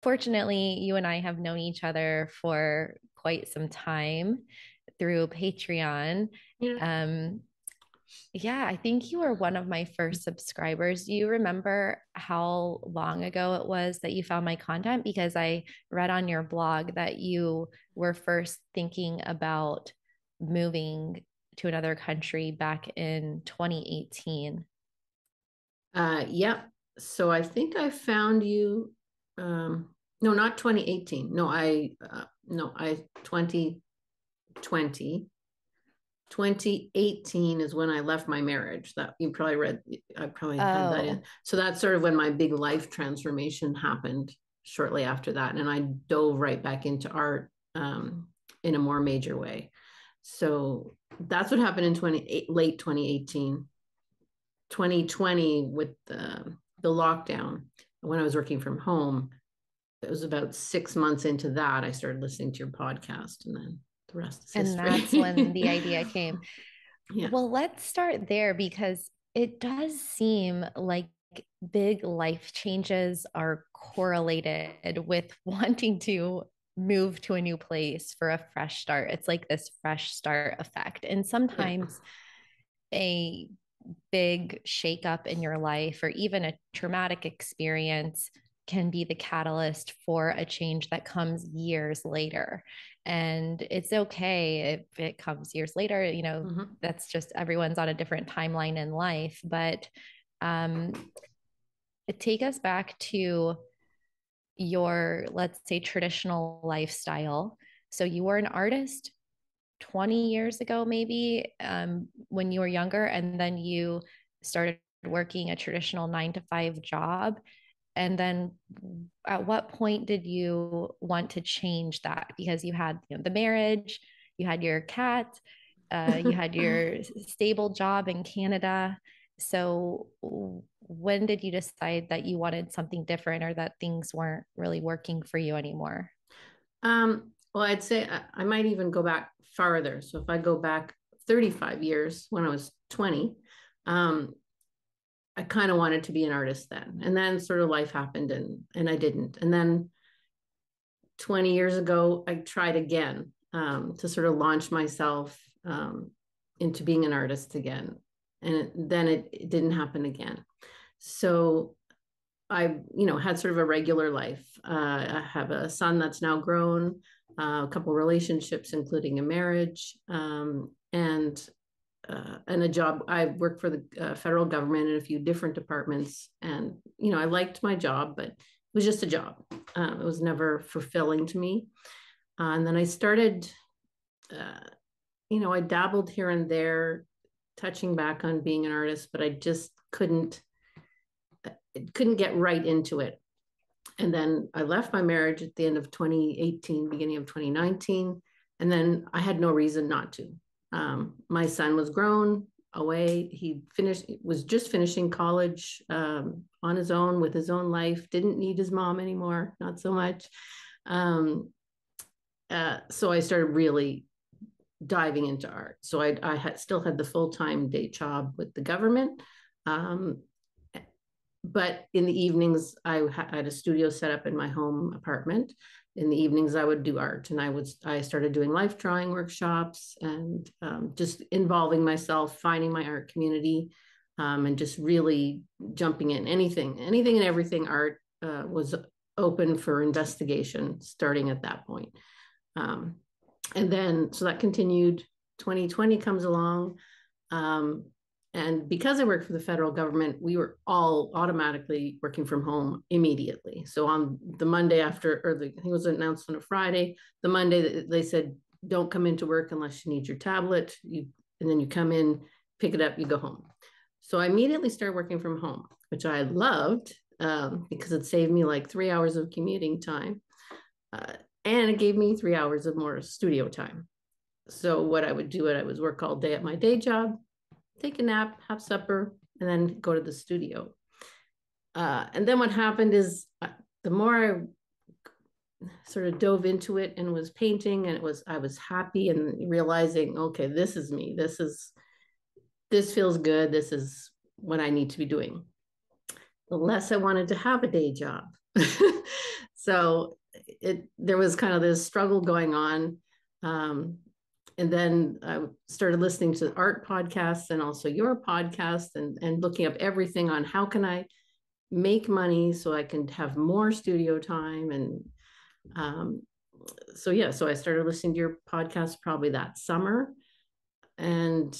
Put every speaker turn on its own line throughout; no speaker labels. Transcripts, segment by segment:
fortunately, you and I have known each other for quite some time through Patreon.
Yeah.
Um, yeah, I think you were one of my first subscribers. Do you remember how long ago it was that you found my content? Because I read on your blog that you were first thinking about moving to another country back in 2018.
Yeah. So I think I found you, no, not 2018. No, I 2020. 2018 is when I left my marriage. That you probably read, I probably had that in.
Oh,
So that's sort of when my big life transformation happened shortly after that. And I dove right back into art in a more major way. So that's what happened in late 2018. 2020 with the lockdown, when I was working from home, it was about 6 months into that I started listening to your podcast, and then the rest is
and that's when
history.
the idea came.
Yeah.
Well, let's start there because it does seem like big life changes are correlated with wanting to move to a new place for a fresh start. It's like this fresh start effect. And
Yeah.
sometimes a big shakeup in your life or even a traumatic experience can be the catalyst for a change that comes years later. And it's okay if it comes years later,
Mm-hmm.
that's just everyone's on a different timeline in life. But um, take us back to your, let's say, traditional lifestyle. So you were an artist 20 years ago, maybe, when you were younger, and then you started working a traditional 9 to 5 job. And then at what point did you want to change that? Because you had, the marriage, you had your cat, you had your stable job in Canada. So when did you decide that you wanted something different or that things weren't really working for you anymore?
Well, I'd say I might even go back farther. So if I go back 35 years when I was 20, um, I kind of wanted to be an artist then. And then sort of life happened and I didn't. And then 20 years ago, I tried again to sort of launch myself into being an artist again. And then it didn't happen again. So I, had sort of a regular life. I have a son that's now grown, a couple relationships, including a marriage, and a job. I worked for the federal government in a few different departments, and I liked my job, but it was just a job. It was never fulfilling to me. And then I started, uh, I dabbled here and there, touching back on being an artist, but I just couldn't get right into it. And then I left my marriage at the end of 2018, beginning of 2019. And then I had no reason not to. My son was grown away. Was just finishing college on his own with his own life, didn't need his mom anymore, not so much. So I started really diving into art. So still had the full-time day job with the government. Um, but in the evenings, I had a studio set up in my home apartment. In the evenings, I would do art, and I started doing life drawing workshops and just involving myself, finding my art community, and just really jumping in anything and everything. Art was open for investigation starting at that point. Um, and then so that continued. 2020 comes along. Um, and because I worked for the federal government, we were all automatically working from home immediately. So on the Monday after, I think it was announced on a Friday, the Monday they said, don't come into work unless you need your tablet. And then you come in, pick it up, you go home. So I immediately started working from home, which I loved because it saved me like 3 hours of commuting time. And it gave me 3 hours of more studio time. So what I would do, I would work all day at my day job, take a nap, have supper, and then go to the studio. And then what happened is the more I sort of dove into it and was painting, and I was happy and realizing, okay, this is me. This feels good. This is what I need to be doing. The less I wanted to have a day job. So there was kind of this struggle going on. And then I started listening to art podcasts and also your podcast, and looking up everything on how can I make money so I can have more studio time. And so I started listening to your podcast probably that summer. And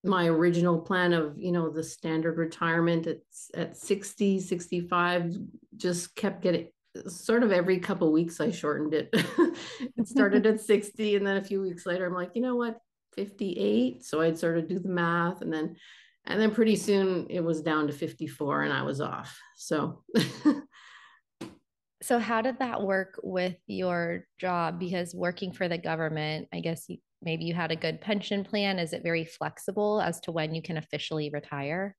my original plan of, the standard retirement at 60, 65, just kept getting sort of every couple of weeks. I shortened it. It started at 60, and then a few weeks later I'm like, you know what, 58. So I'd sort of do the math, and then pretty soon it was down to 54 and I was off. So
So how did that work with your job? Because working for the government, I guess maybe you had a good pension plan. Is it very flexible as to when you can officially retire?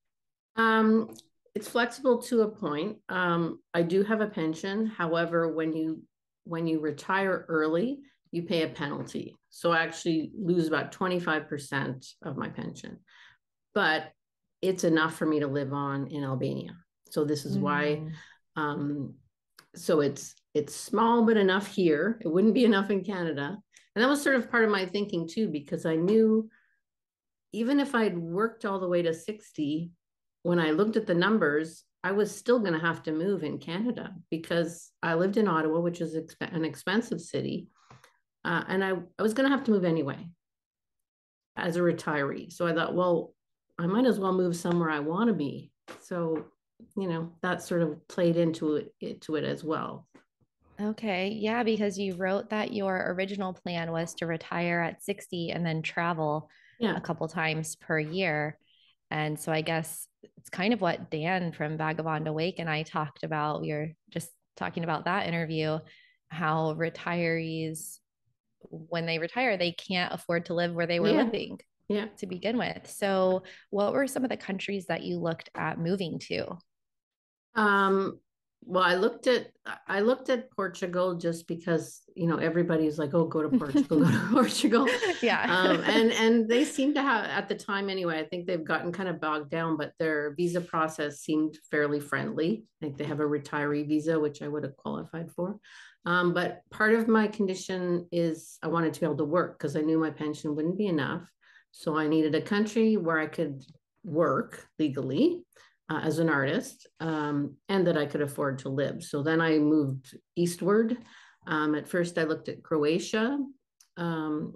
um it's flexible to a point. I do have a pension. However, when you retire early, you pay a penalty. So I actually lose about 25% of my pension. But it's enough for me to live on in Albania. So this is why um, so it's small but enough here. It wouldn't be enough in Canada. And that was sort of part of my thinking too, because I knew even if I'd worked all the way to 60, when I looked at the numbers, I was still going to have to move in Canada because I lived in Ottawa, which is an expensive city. And I was going to have to move anyway as a retiree. So I thought, well, I might as well move somewhere I want to be. So, that sort of played into it as well.
Okay. Yeah, because you wrote that your original plan was to retire at 60 and then travel a
Yeah.
couple times per year. And so I guess it's kind of what Dan from Vagabond Awake and I talked about. We were just talking about that interview, how retirees, when they retire, they can't afford to live where they were
Yeah.
living
Yeah.
to begin with. So, what were some of the countries that you looked at moving to?
Um, well, I looked at Portugal just because, everybody's like, oh, go to Portugal, go to Portugal.
Yeah.
And they seem to have, at the time anyway, I think they've gotten kind of bogged down, but their visa process seemed fairly friendly. I think they have a retiree visa, which I would have qualified for. But part of my condition is I wanted to be able to work because I knew my pension wouldn't be enough. So I needed a country where I could work legally as an artist, and that I could afford to live. So then I moved eastward. At first, I looked at Croatia, um,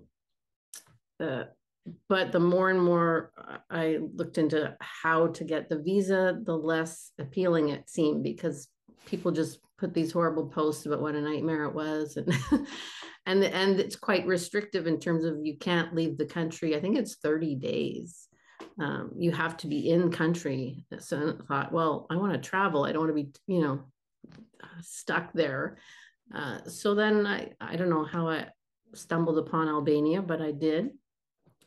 but the more and more I looked into how to get the visa, the less appealing it seemed because people just put these horrible posts about what a nightmare it was, and and it's quite restrictive in terms of you can't leave the country. I think it's 30 days. You have to be in country. So I thought, well, I want to travel. I don't want to be, stuck there. So then I don't know how I stumbled upon Albania, but I did.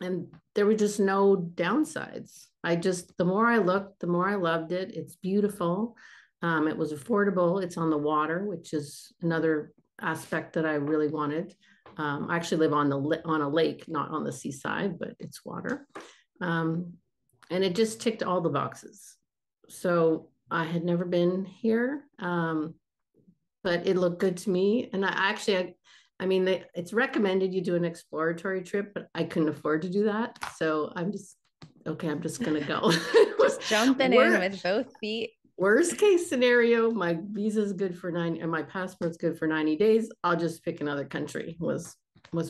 And there were just no downsides. The more I looked, the more I loved it. It's beautiful. It was affordable. It's on the water, which is another aspect that I really wanted. I actually live on a lake, not on the seaside, but it's water. And it just ticked all the boxes. So I had never been here, but it looked good to me. And I mean, it's recommended you do an exploratory trip, but I couldn't afford to do that. So I'm just going to go.
Just jumping in with both feet.
Worst case scenario, my visa is good for 9 and my passport's good for 90 days. I'll just pick another country was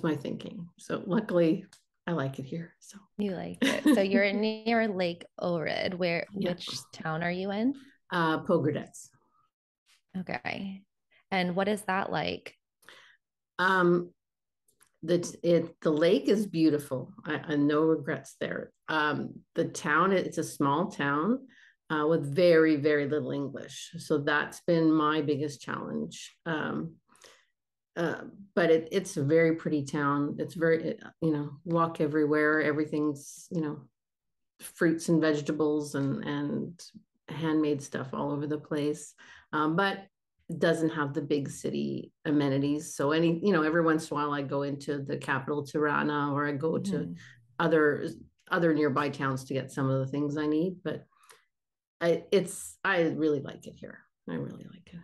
my thinking. So luckily I like it here. So
you like it. So you're near Lake Ohrid. Which town are you in?
Pogradec.
Okay. And what is that like?
Um, the lake is beautiful. I no regrets there. The town, it's a small town with very, very little English. So that's been my biggest challenge. But it's a very pretty town. It's very, walk everywhere. Everything's, fruits and vegetables and handmade stuff all over the place. But it doesn't have the big city amenities. So every once in a while I go into the capital, Tirana, or I go to other nearby towns to get some of the things I need. But I really like it here. I really like it.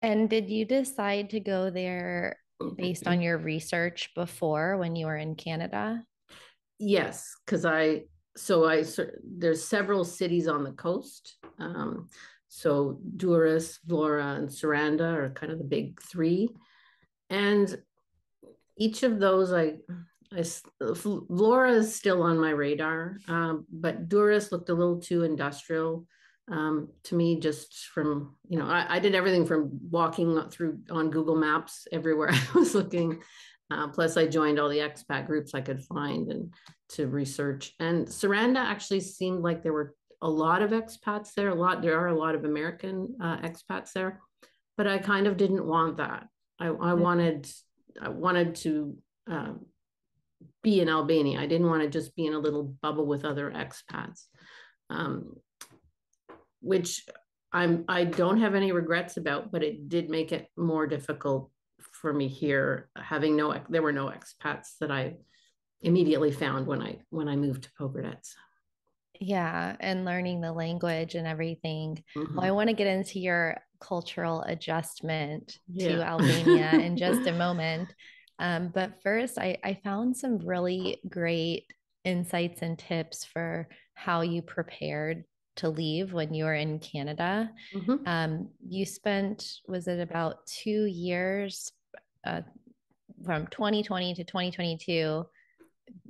And did you decide to go there based on your research before when you were in Canada?
Yes, because there's several cities on the coast. So Durrës, Vlora, and Saranda are kind of the big three. And each of those, Vlora is still on my radar, but Durrës looked a little too industrial to me, just from, I did everything from walking through on Google Maps everywhere I was looking. Plus, I joined all the expat groups I could find and to research. And Saranda actually seemed like there were a lot of expats there. There are a lot of American expats there, but I kind of didn't want that. I wanted to be in Albania. I didn't want to just be in a little bubble with other expats, which I don't have any regrets about, but it did make it more difficult for me here, there were no expats that I immediately found when I moved to Pogradec.
Yeah, and learning the language and everything.
Mm-hmm.
Well, I want to get into your cultural adjustment to
Yeah.
Albania in just a moment. But first, I found some really great insights and tips for how you prepared to leave when you were in Canada. You spent, was it about 2 years from 2020 to 2022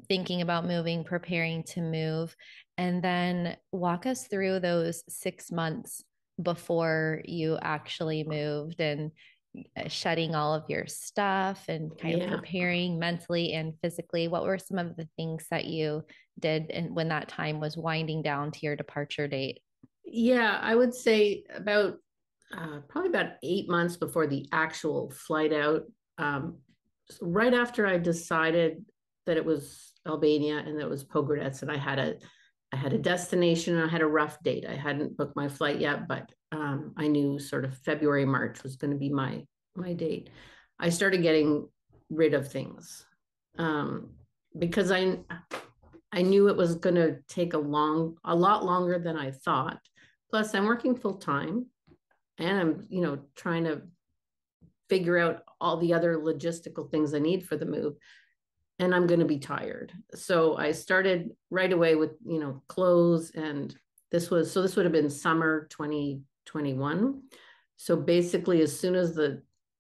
thinking about moving, preparing to move, and then walk us through those 6 months before you actually moved and shedding all of your stuff and kind of preparing mentally and physically. What were some of the things that you did and when that time was winding down to your departure date?
Yeah, I would say probably about 8 months before the actual flight out. Right after I decided that it was Albania and that it was Pogradec, and I had a destination and I had a rough date. I hadn't booked my flight yet, but I knew sort of February, March was going to be my date. I started getting rid of things because I knew it was going to take a lot longer than I thought. Plus, I'm working full time, and I'm trying to figure out all the other logistical things I need for the move, and I'm going to be tired. So I started right away with clothes, and this would have been summer 2021. So basically, as soon as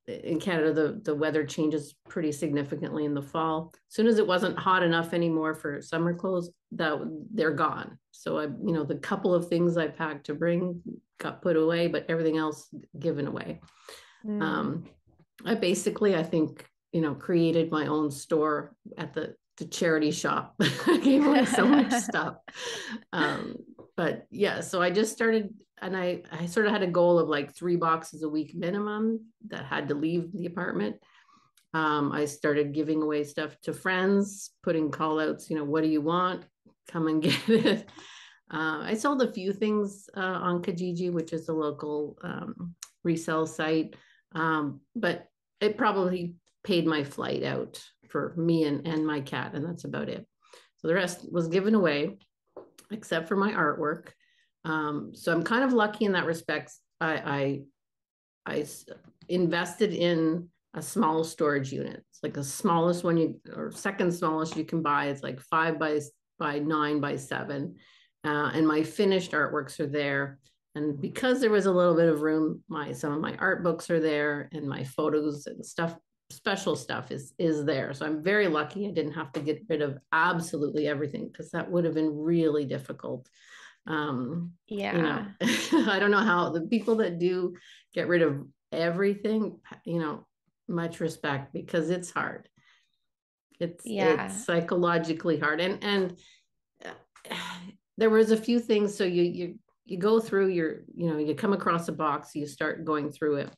in Canada, the weather changes pretty significantly in the fall. As soon as it wasn't hot enough anymore for summer clothes, they're gone. So the couple of things I packed to bring got put away, but everything else given away. I think, created my own store at the charity shop. I gave away so much stuff. But yeah, so I just started, and I sort of had a goal of like 3 boxes a week minimum that had to leave the apartment. I started giving away stuff to friends, putting call outs, what do you want? Come and get it. I sold a few things on Kijiji, which is a local resale site. But it probably paid my flight out for me and my cat, and that's about it. So the rest was given away, except for my artwork. So I'm kind of lucky in that respect. I invested in a small storage unit. It's like the smallest one or second smallest you can buy. It's like 5 by 9 by 7. And my finished artworks are there. And because there was a little bit of room, some of my art books are there, and my photos and stuff, special stuff is there. So I'm very lucky I didn't have to get rid of absolutely everything, because that would have been really difficult.
Yeah.
I don't know how the people that do get rid of everything, much respect, because it's hard. It's psychologically hard. And there was a few things. So you go through you come across a box, you start going through it.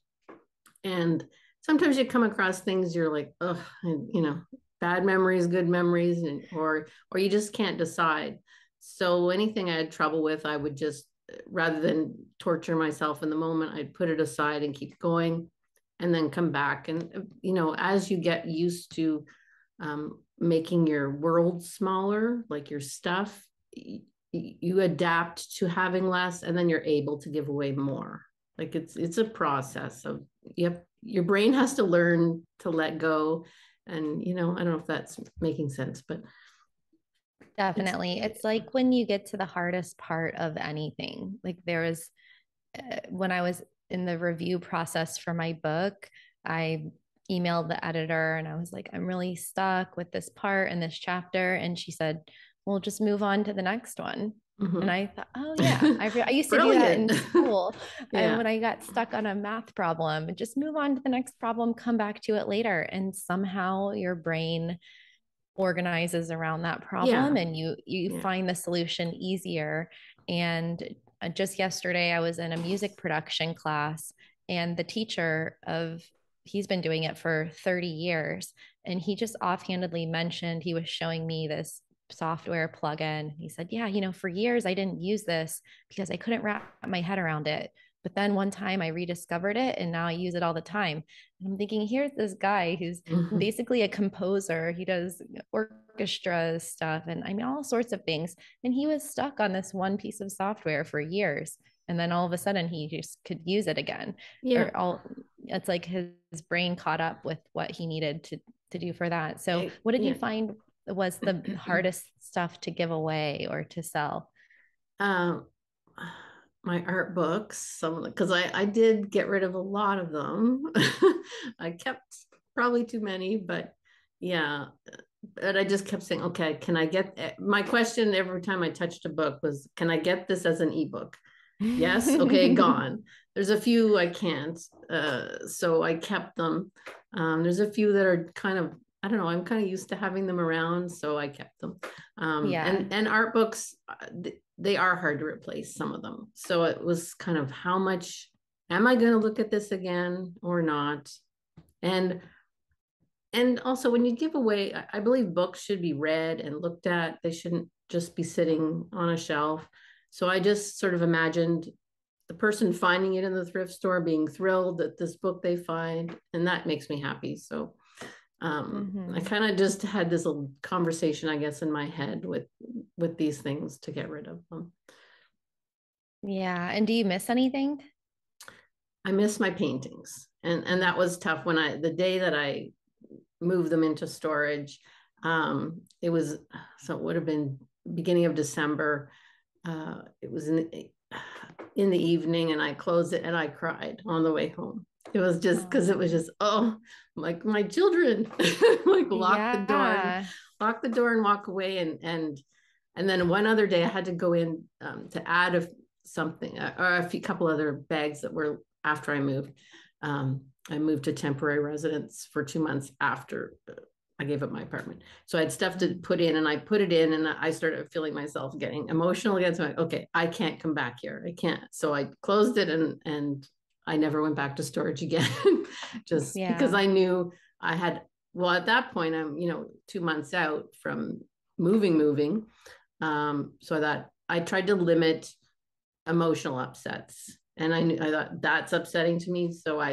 And sometimes you come across things you're like, oh, bad memories, good memories, or you just can't decide. So anything I had trouble with, I would just, rather than torture myself in the moment, I'd put it aside and keep going, and then come back. And, as you get used to making your world smaller, like your stuff, you adapt to having less, and then you're able to give away more. Like it's a process of yep, your brain has to learn to let go. And, I don't know if that's making sense, but
Definitely. It's like when you get to the hardest part of anything. Like there was when I was in the review process for my book, I emailed the editor and I was like, I'm really stuck with this part in this chapter. And she said, well, just move on to the next one. And I thought, oh yeah, I used to do that in
brilliant.
school. And
Yeah.
when I got stuck on a math problem, just move on to the next problem, come back to it later. And somehow your brain organizes around that problem
Yeah.
and you
Yeah.
find the solution easier. And just yesterday I was in a music production class, and the teacher of he's been doing it for 30 years, and he just offhandedly mentioned he was showing me this software plugin. He said, yeah, for years I didn't use this because I couldn't wrap my head around it, but then one time I rediscovered it and now I use it all the time. And I'm thinking, here's this guy who's basically a composer. He does orchestra stuff and I mean all sorts of things. And he was stuck on this one piece of software for years. And then all of a sudden he just could use it again.
Yeah.
Or all it's like his brain caught up with what he needed to do for that. So what did you
Yeah.
find was the hardest stuff to give away or to sell?
Um, my art books, some because I did get rid of a lot of them. I kept probably too many, but yeah. But I just kept saying, okay, can I get my question every time I touched a book was, can I get this as an ebook? Yes. Okay, gone. There's a few I can't. So I kept them. There's a few that are kind of, I don't know, I'm kind of used to having them around, so I kept them.
Yeah.
And art books, they are hard to replace, some of them. So it was kind of how much am I going to look at this again or not? And also when you give away, I believe books should be read and looked at. They shouldn't just be sitting on a shelf. So I just sort of imagined the person finding it in the thrift store being thrilled that this book they find, and that makes me happy. So I kind of just had this little conversation, I guess, in my head with these things to get rid of them.
Yeah. And do you miss anything?
I miss my paintings, and that was tough when the day that I moved them into storage. It was, so it would have been beginning of December. It was in the evening, and I closed it and I cried on the way home. It was just because it was just, oh, like my children, like lock the door and walk away. And then one other day I had to go in to add something or a couple other bags that were after I moved. I moved to temporary residence for 2 months after I gave up my apartment. So I had stuff to put in, and I put it in, and I started feeling myself getting emotional again. So I'm like, okay, I can't come back here. I can't. So I closed it, and I never went back to storage again, just because I knew I had, well, at that point, I'm, 2 months out from moving. So that I tried to limit emotional upsets. And I thought that's upsetting to me. So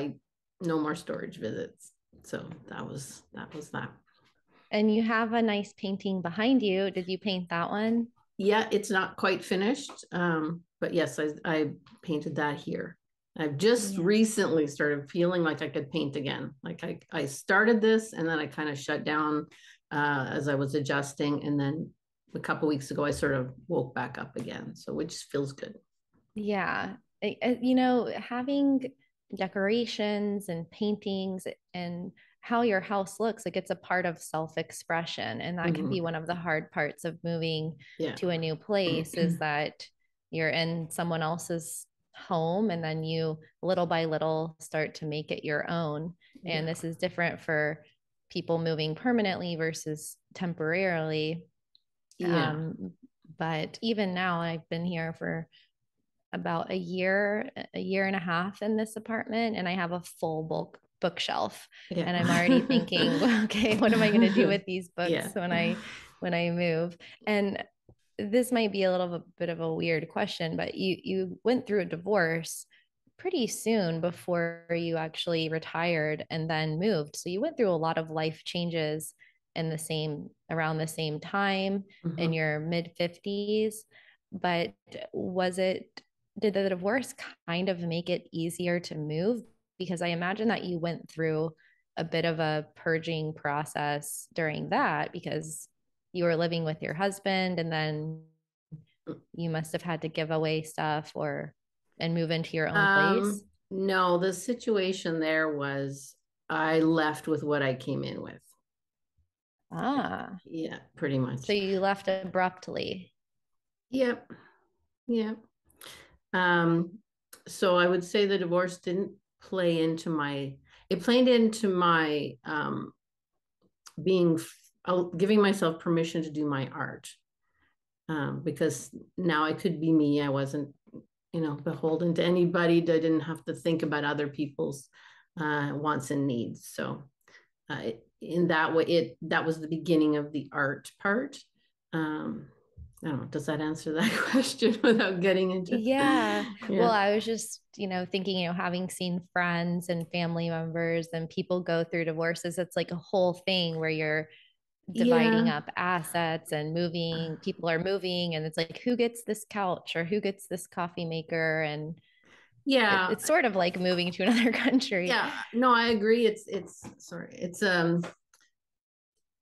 no more storage visits. So that was that.
And you have a nice painting behind you. Did you paint that one?
Yeah, it's not quite finished. But yes, I painted that here. I've just recently started feeling like I could paint again. Like I started this and then I kind of shut down as I was adjusting. And then a couple of weeks ago, I sort of woke back up again. So which feels good.
Yeah. Having decorations and paintings and how your house looks, like it's a part of self-expression. And that can be one of the hard parts of moving to a new place is that you're in someone else's home and then you little by little start to make it your own. And this is different for people moving permanently versus temporarily. But even now, I've been here for about a year and a half in this apartment, and I have a full bookshelf. And I'm already thinking, okay, what am I going to do with these books when I move? And this might be a little bit of a weird question, but you went through a divorce pretty soon before you actually retired and then moved. So you went through a lot of life changes around the same time in your mid 50s. But did the divorce kind of make it easier to move because I imagine that you went through a bit of a purging process during that because you were living with your husband and then you must have had to give away stuff or and move into your own place.
No, the situation there was I left with what I came in with.
Ah,
Yeah, pretty
so
much.
you left abruptly.
Yep. Yep. So I would say the divorce didn't play into it played into my being giving myself permission to do my art, because now I could be me. I wasn't, beholden to anybody. I didn't have to think about other people's wants and needs. So in that way, that was the beginning of the art part. I don't know, does that answer that question without getting into?
Yeah. Well,
Yeah.
I was just, thinking, having seen friends and family members and people go through divorces, it's like a whole thing where you're dividing
Yeah.
up assets and moving, people are moving, and it's like, who gets this couch or who gets this coffee maker? And
Yeah.
it's sort of like moving to another country.
Yeah. No, I agree. Sorry.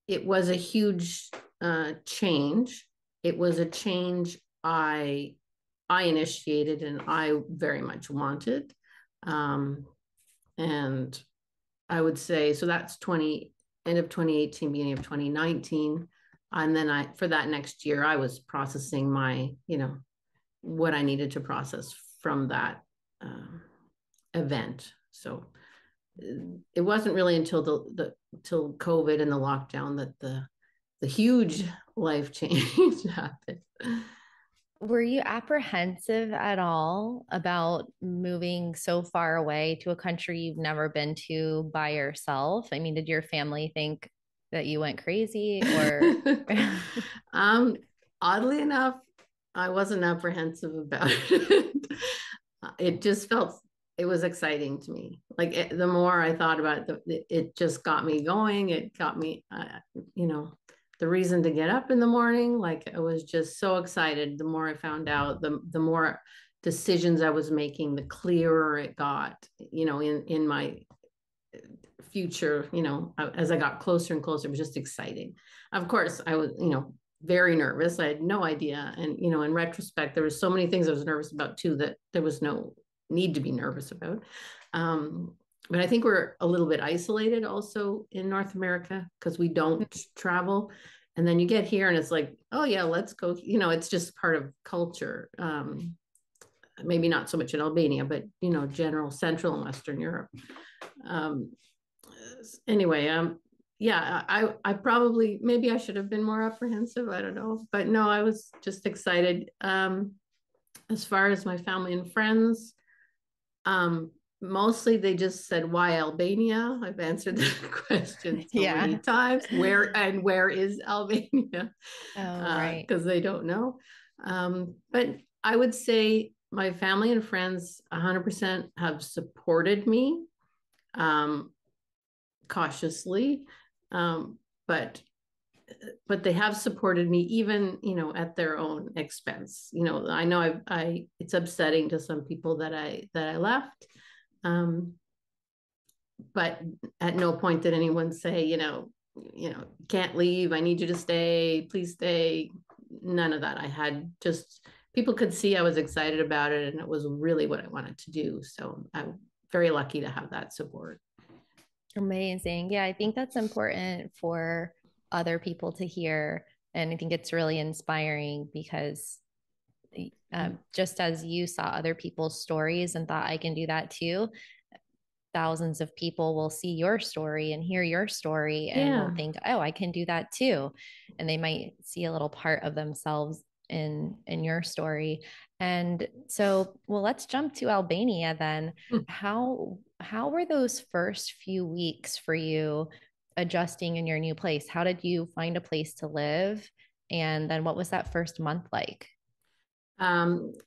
It was a huge change. It was a change I initiated and I very much wanted. And I would say, so that's end of 2018, beginning of 2019. And then for that next year, I was processing what I needed to process from that event. So it wasn't really until till COVID and the lockdown that the huge life change happened.
Were you apprehensive at all about moving so far away to a country you've never been to by yourself? I mean, did your family think that you went crazy or?
um, Oddly enough, I wasn't apprehensive about it. It just it was exciting to me. Like the more I thought about it, it just got me going. It got me, the reason to get up in the morning. Like I was just so excited. The more I found out, the more decisions I was making, the clearer it got, in my future, as I got closer and closer. It was just exciting. Of course, I was, very nervous. I had no idea. And, in retrospect, there was so many things I was nervous about too, that there was no need to be nervous about. But I think we're a little bit isolated also in North America because we don't travel. And then you get here and it's like, oh yeah, let's go. It's just part of culture. Maybe not so much in Albania, but general Central and Western Europe. Anyway, yeah, I probably, maybe I should have been more apprehensive. I don't know, but no, I was just excited. As far as my family and friends, mostly they just said, why Albania? I've answered that question so many times. Where is Albania?
Oh, right.
Because they don't know. But I would say my family and friends 100% have supported me, cautiously, but they have supported me even at their own expense. I know it's upsetting to some people that I left, but at no point did anyone say can't leave, I need you to stay, please stay. None of that. I had just, people could see I was excited about it and it was really what I wanted to do. So I'm very lucky to have that support.
Amazing. Yeah, I think that's important for other people to hear. And I think it's really inspiring because just as you saw other people's stories and thought, I can do that too, thousands of people will see your story and hear your story and will think, oh, I can do that too. And they might see a little part of themselves in your story. And so, well, let's jump to Albania then. How were those first few weeks for you adjusting in your new place? How did you find a place to live? And then what was that first month like?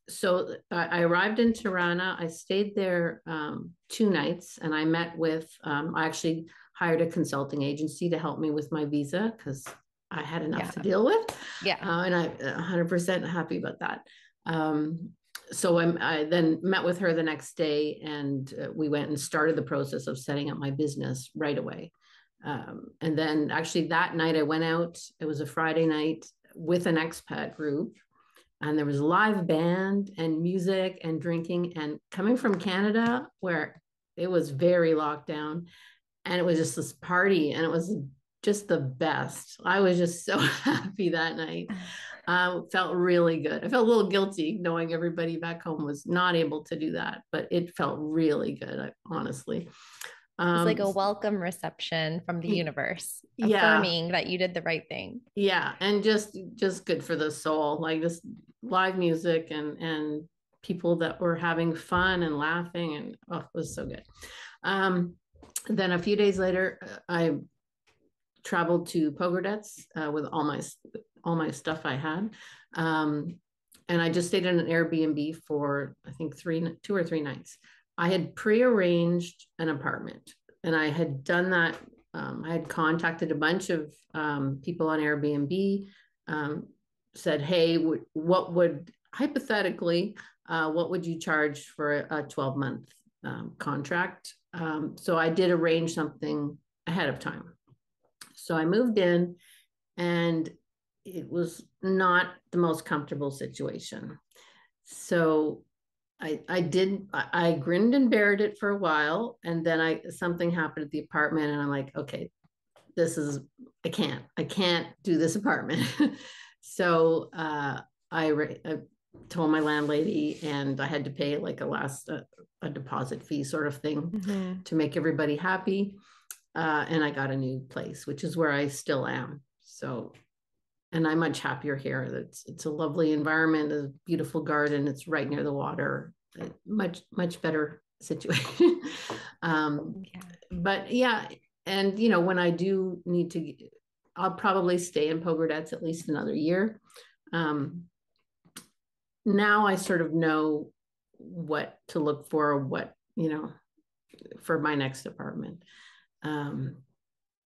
So I arrived in Tirana. I stayed there 2 nights and I met with, I actually hired a consulting agency to help me with my visa because I had enough to deal with.
Yeah.
And I'm 100% happy about that. so I then met with her the next day, and we went and started the process of setting up my business right away. And then actually that night I went out, it was a Friday night with an expat group, and there was live band and music and drinking, and coming from Canada where it was very locked down, and it was just this party, and it was just the best. I was just so happy that night. Felt really good. I felt a little guilty knowing everybody back home was not able to do that, but it felt really good, honestly.
It's like a welcome reception from the universe,
Yeah,
affirming that you did the right thing.
yeah, and just good for the soul, like this live music and people that were having fun and laughing, and oh, it was so good. Then a few days later, I traveled to Pogradec with all my stuff I had. And I just stayed in an Airbnb for, I think, 2 or 3 nights. I had pre-arranged an apartment, and I had done that. I had contacted a bunch of people on Airbnb, said, hey, what would hypothetically, what would you charge for a 12-month contract? So I did arrange something ahead of time. So I moved in, and it was not the most comfortable situation. So I grinned and bared it for a while, and then something happened at the apartment, and I'm like, okay, I can't do this apartment. So I told my landlady, and I had to pay like a deposit fee sort of thing to make everybody happy. And I got a new place, which is where I still am. So, and I'm much happier here. It's a lovely environment, a beautiful garden. It's right near the water. Much better situation. But yeah, and when I do need to, I'll probably stay in Pogradec at least another year. Now I sort of know what to look for, for my next apartment.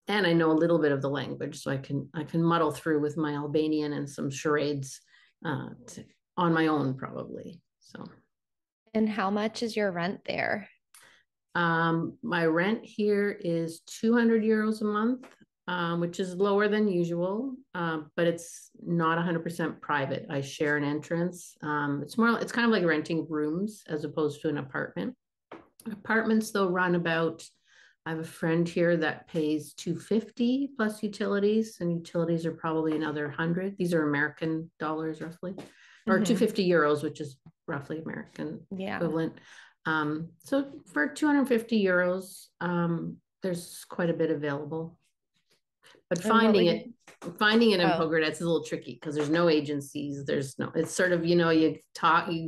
And I know a little bit of the language, so I can muddle through with my Albanian and some charades on my own, probably. So.
And how much is your rent there?
My rent here is 200 euros a month, which is lower than usual, but it's not 100% private. I share an entrance. It's kind of like renting rooms as opposed to an apartment. Apartments, though, run about, I have a friend here that pays 250 plus utilities, and utilities are probably another 100. These are American dollars roughly, or 250 euros, which is roughly American equivalent. So for 250 euros, there's quite a bit available. But finding it in Pogradec is a little tricky because there's no agencies. It's sort of, you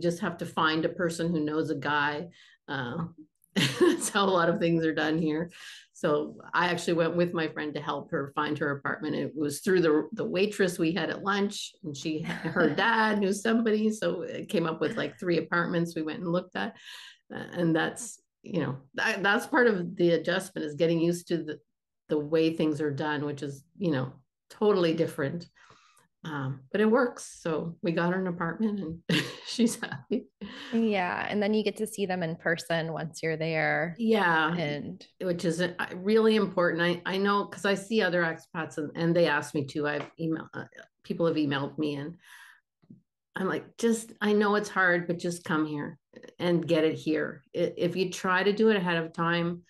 just have to find a person who knows a guy. That's how a lot of things are done here. So I actually went with my friend to help her find her apartment. It was through the waitress we had at lunch, and her dad knew somebody. So it came up with like 3 apartments we went and looked at. And that's, that's part of the adjustment, is getting used to the way things are done, which is, totally different. But it works. So we got her an apartment, and she's happy.
Yeah. And then you get to see them in person once you're there.
Yeah.
And
which is really important. I know, because I see other expats, and they ask me to. People have emailed me, and I'm like, I know it's hard, but just come here and get it here. If you try to do it ahead of time,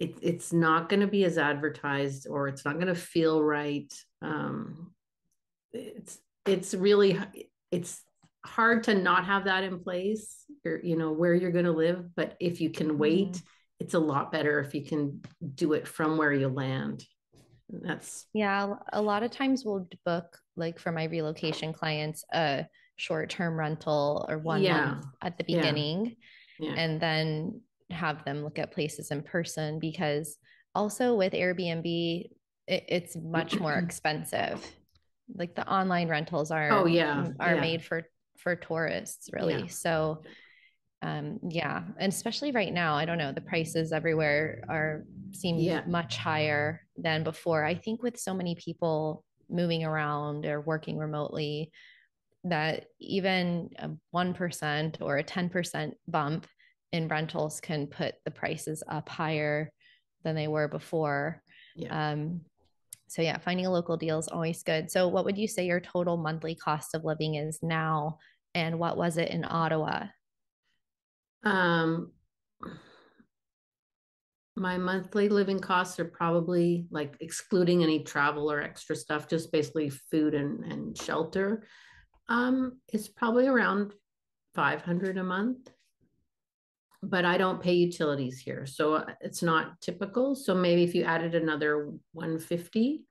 it's not going to be as advertised, or it's not going to feel right. It's hard to not have that in place, where you're going to live. But if you can wait, it's a lot better if you can do it from where you land.
A lot of times we'll book, like for my relocation clients, a short-term rental or 1 month at the beginning, and then have them look at places in person, because also with Airbnb, it's much more expensive. Like the online rentals are made for tourists, really. So and especially right now, I don't know, the prices everywhere seem much higher than before. I think with so many people moving around or working remotely, that even a 1% or a 10% bump in rentals can put the prices up higher than they were before.
Yeah.
So yeah, finding a local deal is always good. So what would you say your total monthly cost of living is now? And what was it in Ottawa?
Um, my monthly living costs are probably, like, excluding any travel or extra stuff, just basically food and shelter. It's probably around 500 a month, but I don't pay utilities here, so it's not typical. So maybe if you added another 150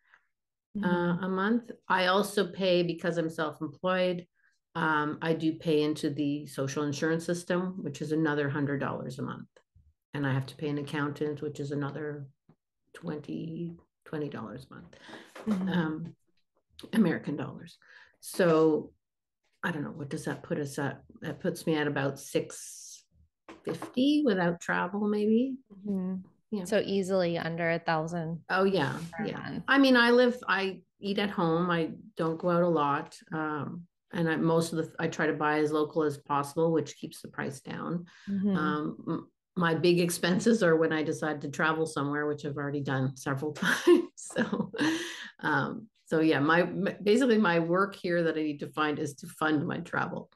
a month. I also pay, because I'm self-employed, I do pay into the social insurance system, which is another $100 a month. And I have to pay an accountant, which is another 20 $20 a month, American dollars. So I don't know, what does that put us at? That puts me at about 650 without travel, maybe.
Yeah. So easily under 1,000.
Oh yeah, yeah. I mean, I eat at home. I don't go out a lot. And I try to buy as local as possible, which keeps the price down. My big expenses are when I decide to travel somewhere, which I've already done several times. So yeah, basically my work here that I need to find is to fund my travel.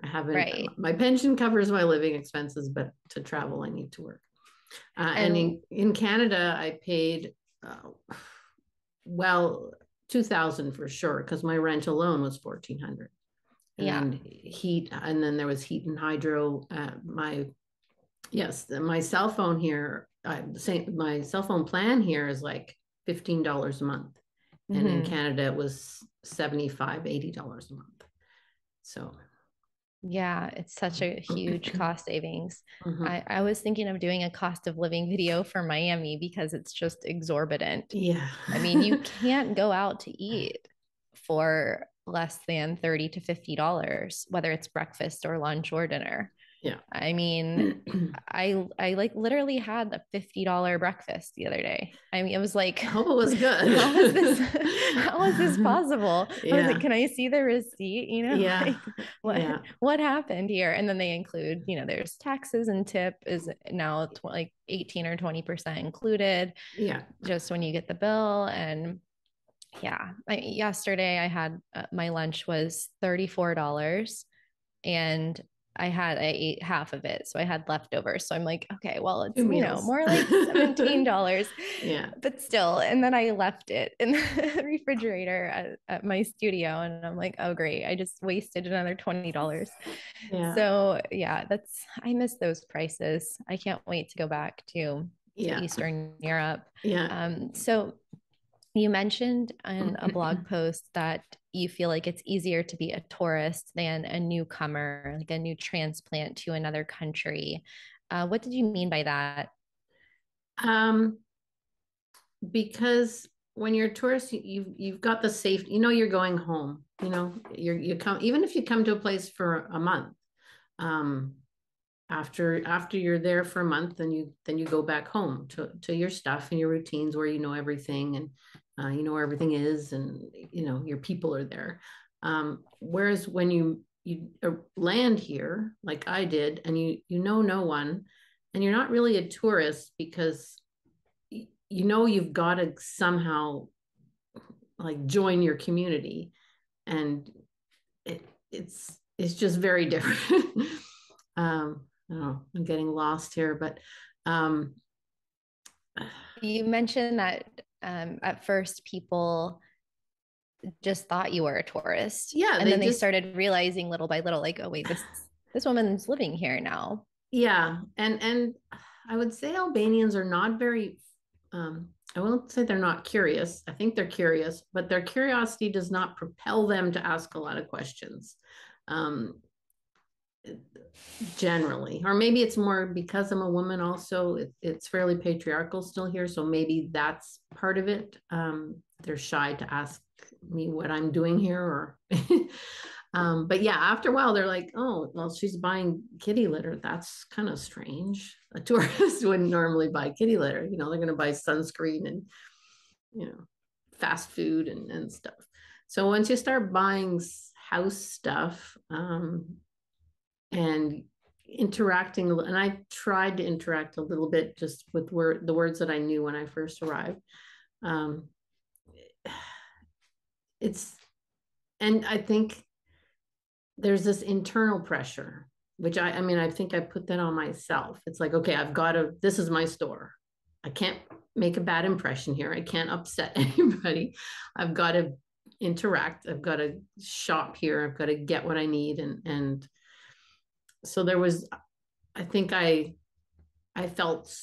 I haven't, right. My pension covers my living expenses, but to travel, I need to work. And in Canada, I paid, well, 2,000 for sure, because my rent alone was 1,400. And then heat, and then there was heat and hydro. My cell phone here, my cell phone plan here is like $15 a month. And in Canada, it was $75, $80 a month. So
yeah, it's such a huge cost savings. I was thinking of doing a cost of living video for Miami because it's just exorbitant.
Yeah.
I mean, you can't go out to eat for less than $30 to $50, whether it's breakfast or lunch or dinner.
Yeah.
I mean, I like literally had a $50 breakfast the other day. I mean, it was like,
I hope it was good.
How is this possible?
Yeah.
I was like, can I see the receipt? You know,
yeah.
Like, what happened here? And then they include, there's taxes and tip is now like 18 or 20% included.
Yeah.
Just when you get the bill. And yeah, yesterday I had my lunch was $34 and I ate half of it. So I had leftovers. So I'm like, okay, well, it's, more like $17.
Yeah.
But still. And then I left it in the refrigerator at my studio. And I'm like, oh, great. I just wasted another $20.
Yeah.
So yeah, I miss those prices. I can't wait to go back to Eastern Europe.
Yeah.
So you mentioned in a blog post that you feel like it's easier to be a tourist than a newcomer, like a new transplant to another country. What did you mean by that?
Because when you're a tourist, you've got the safety. You're going home. You come, even if you come to a place for a month. After you're there for a month, then you go back home to your stuff and your routines, where you know everything, and you know where everything is, and your people are there. Whereas when you land here, like I did, and you know no one, and you're not really a tourist, because you've got to somehow like join your community, and it's just very different. I don't know, I'm getting lost here, but
you mentioned that at first people just thought you were a tourist.
Yeah.
And then they started realizing little by little, like, oh wait, this woman's living here now.
Yeah. And I would say Albanians are not very, I won't say they're not curious. I think they're curious, but their curiosity does not propel them to ask a lot of questions. Generally, or maybe it's more because I'm a woman also. It's fairly patriarchal still here, so maybe that's part of it. They're shy to ask me what I'm doing here, or but yeah, after a while they're like, oh, well, she's buying kitty litter. That's kind of strange. A tourist wouldn't normally buy kitty litter. They're going to buy sunscreen and fast food and stuff. So once you start buying house stuff, and interacting. And I tried to interact a little bit just with the words that I knew when I first arrived. And I think there's this internal pressure, which I mean, I think I put that on myself. It's like, okay, this is my store. I can't make a bad impression here. I can't upset anybody. I've got to interact. I've got to shop here. I've got to get what I need. And so there was, I think I felt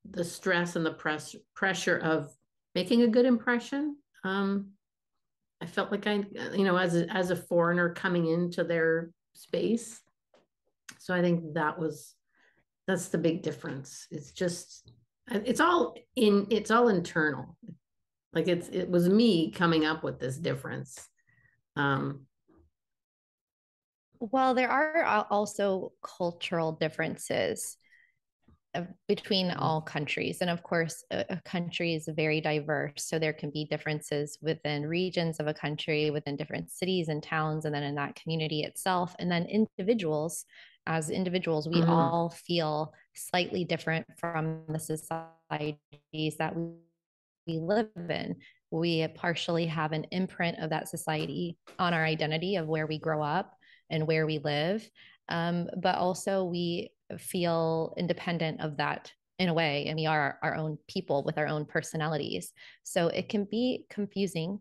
the stress and the pressure of making a good impression. I felt like as a foreigner coming into their space. So I think that's the big difference. It's all internal. Like it was me coming up with this difference.
Well, there are also cultural differences between all countries. And of course, a country is very diverse. So there can be differences within regions of a country, within different cities and towns, and then in that community itself. And then as individuals, we all feel slightly different from the societies that we live in. We partially have an imprint of that society on our identity of where we grow up and where we live. But also we feel independent of that in a way, and we are our own people with our own personalities. So it can be confusing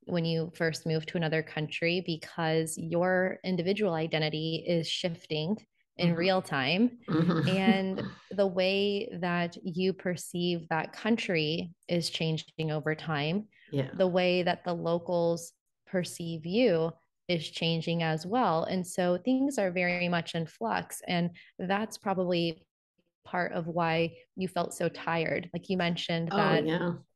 when you first move to another country because your individual identity is shifting in real time. And the way that you perceive that country is changing over time.
Yeah.
The way that the locals perceive you is changing as well. And so things are very much in flux. And that's probably part of why you felt so tired. Like you mentioned that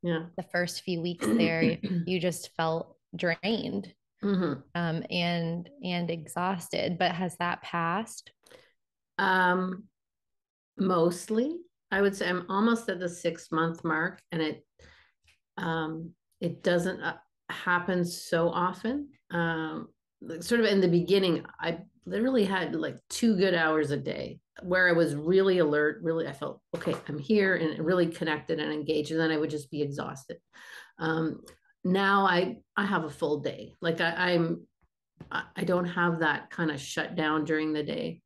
the first few weeks there, you just felt drained and exhausted. But has that passed?
Mostly. I would say I'm almost at the 6-month mark, and it doesn't happen so often. Sort of in the beginning, I literally had like 2 good hours a day where I was really alert. Really, I felt, okay, I'm here and really connected and engaged. And then I would just be exhausted. Now I have a full day. Like I don't have that kind of shut down during the day.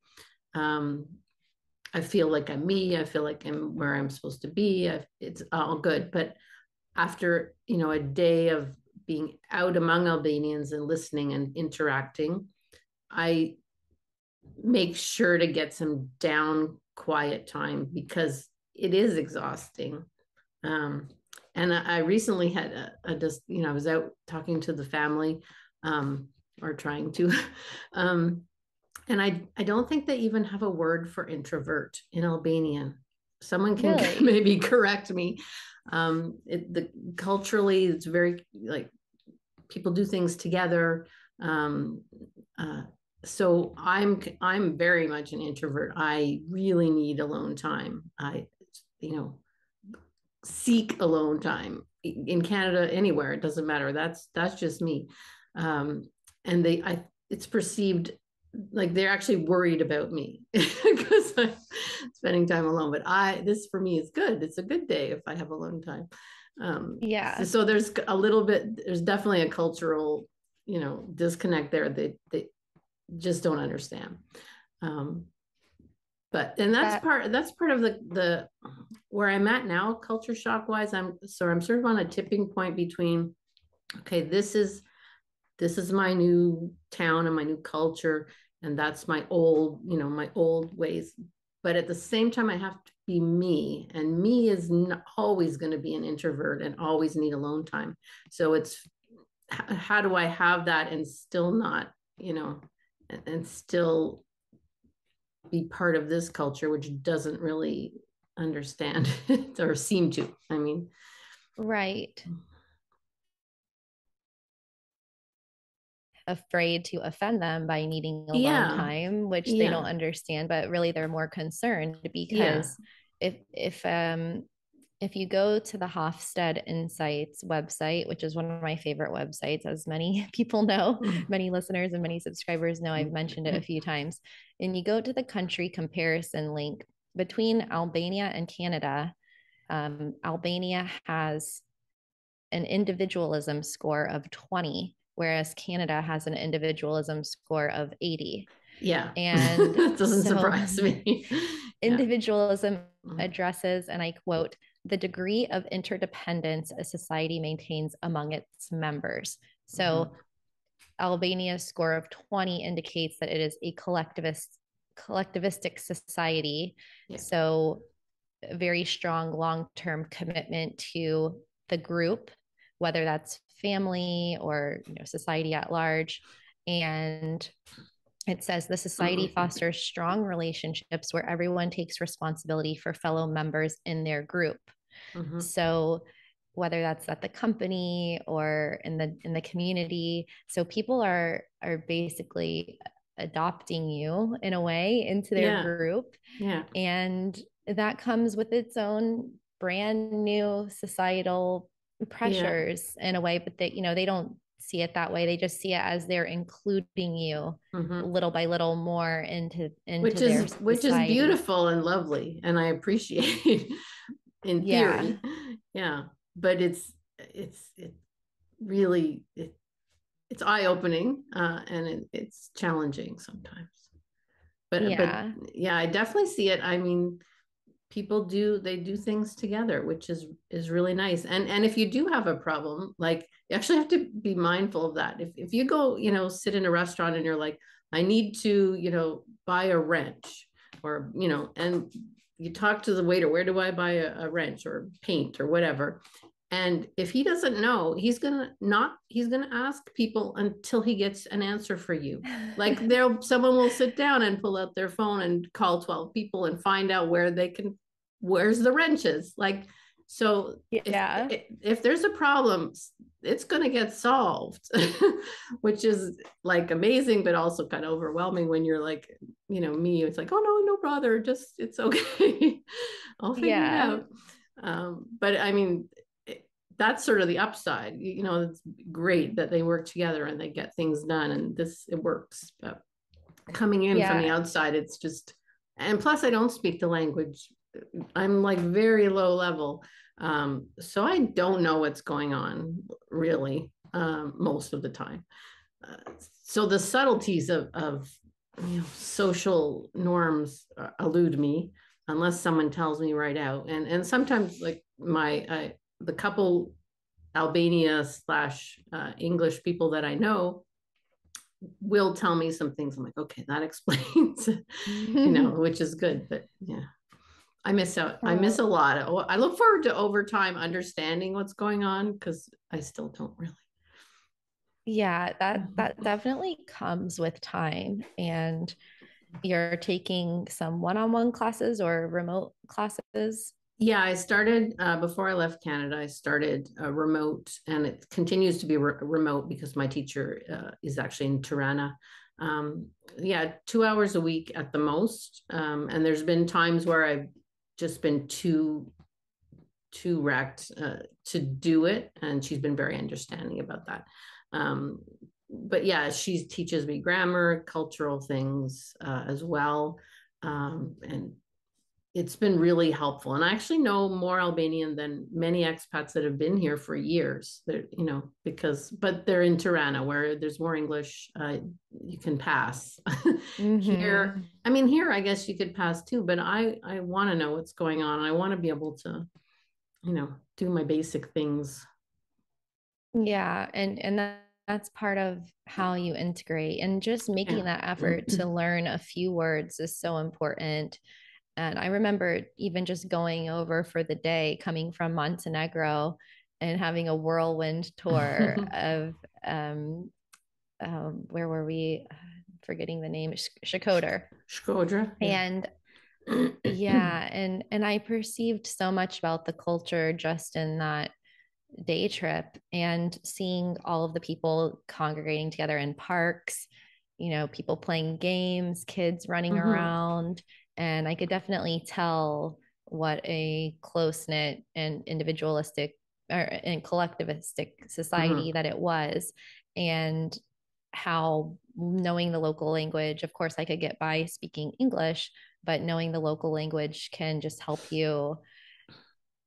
I feel like I'm me. I feel like I'm where I'm supposed to be. It's all good. But after, a day of being out among Albanians and listening and interacting, I make sure to get some down quiet time because it is exhausting. And I recently had I was out talking to the family, or trying to, and I don't think they even have a word for introvert in Albanian. Someone can maybe correct me. Culturally, it's very like people do things together. So I'm very much an introvert. I really need alone time. I seek alone time in Canada, anywhere. It doesn't matter. That's just me. And it's perceived like they're actually worried about me because I'm spending time alone. But this for me is good. It's a good day if I have alone time. So there's definitely a cultural, disconnect there. They just don't understand. But that's part of the where I'm at now, culture shock wise. I'm sort of on a tipping point between, okay, this is my new town and my new culture, and that's my old ways. But at the same time, I have to be me, and me is not always going to be an introvert and always need alone time. So it's how do I have that and still not, and still be part of this culture, which doesn't really understand it or seem to. I mean,
right. Afraid to offend them by needing alone time, which they don't understand, but really they're more concerned because if if you go to the Hofstede Insights website, which is one of my favorite websites, as many people know, many listeners and many subscribers know, I've mentioned it a few times, and you go to the country comparison link between Albania and Canada, Albania has an individualism score of 20, whereas Canada has an individualism score of 80.
Yeah.
And
that doesn't
so
surprise me.
individualism addresses, and I quote, the degree of interdependence a society maintains among its members. So Albania's score of 20 indicates that it is a collectivistic society. Yeah. So a very strong long-term commitment to the group, whether that's family or society at large. And it says the society fosters strong relationships where everyone takes responsibility for fellow members in their group. So whether that's at the company or in the community, so people are basically adopting you in a way into their group.
Yeah.
And that comes with its own brand new societal pressures in a way, but they don't see it that way. They just see it as they're including you little by little more into
which
their
which is beautiful and lovely, and I appreciate in theory. Yeah, but it's really it's eye-opening, and it's challenging sometimes. But yeah, I definitely see it. I mean, people do things together, which is really nice. And if you do have a problem, like, you actually have to be mindful of that. If you go, sit in a restaurant and you're like, I need to, buy a wrench, or, and you talk to the waiter, where do I buy a wrench or paint or whatever? And if he doesn't know, he's gonna ask people until he gets an answer for you. Like, someone will sit down and pull out their phone and call 12 people and find out where's the wrenches. Like, so if there's a problem, it's gonna get solved, which is like amazing, but also kind of overwhelming when you're like, me, it's like, oh no bother, just, it's okay. I'll figure it out. But I mean, that's sort of the upside. It's great that they work together and they get things done, and it works. But coming in from the outside, it's just, and plus I don't speak the language. I'm like very low level. So I don't know what's going on really, most of the time. So the subtleties of social norms elude me unless someone tells me right out. And sometimes, like, the couple Albania / English people that I know will tell me some things. I'm like, okay, that explains, which is good. But yeah, I miss out. I miss a lot. I look forward to over time understanding what's going on, because I still don't really.
Yeah, that definitely comes with time. And you're taking some one-on-one classes or remote classes?
Yeah, I started before I left Canada. I started remote, and it continues to be remote because my teacher is actually in Tirana. 2 hours a week at the most. And there's been times where I've just been too wrecked to do it, and she's been very understanding about that. But yeah, she teaches me grammar, cultural things as well, and it's been really helpful. And I actually know more Albanian than many expats that have been here for years. But they're in Tirana, where there's more English. You can pass. Here, I guess you could pass too, but I want to know what's going on. I want to be able to, do my basic things.
Yeah, and that's part of how you integrate, and just making that effort to learn a few words is so important. And I remember even just going over for the day, coming from Montenegro and having a whirlwind tour of where were we? Forgetting the name, Shkodër.
Shkodër.
And and I perceived so much about the culture just in that day trip, and seeing all of the people congregating together in parks, people playing games, kids running around. And I could definitely tell what a close-knit and individualistic and collectivistic society that it was, and how knowing the local language, of course I could get by speaking English, but knowing the local language can just help you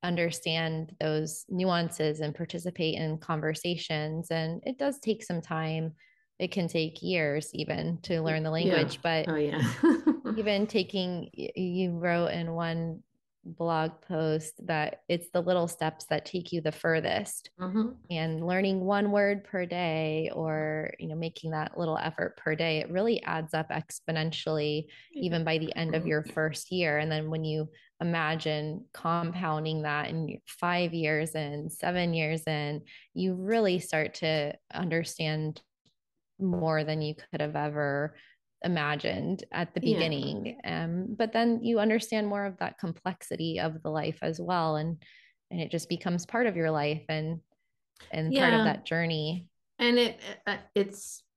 understand those nuances and participate in conversations. And it does take some time. It can take years even to learn the
Yeah.
language, but
Oh, yeah.
even taking, you wrote in one blog post that it's the little steps that take you the furthest. And learning one word per day, or making that little effort per day, it really adds up exponentially even by the end of your first year. And then when you imagine compounding that in 5 years and 7 years in, you really start to understand more than you could have ever imagined at the
Yeah.
beginning. But then you understand more of that complexity of the life as well. And it just becomes part of your life and part of
Yeah.
that journey.
And it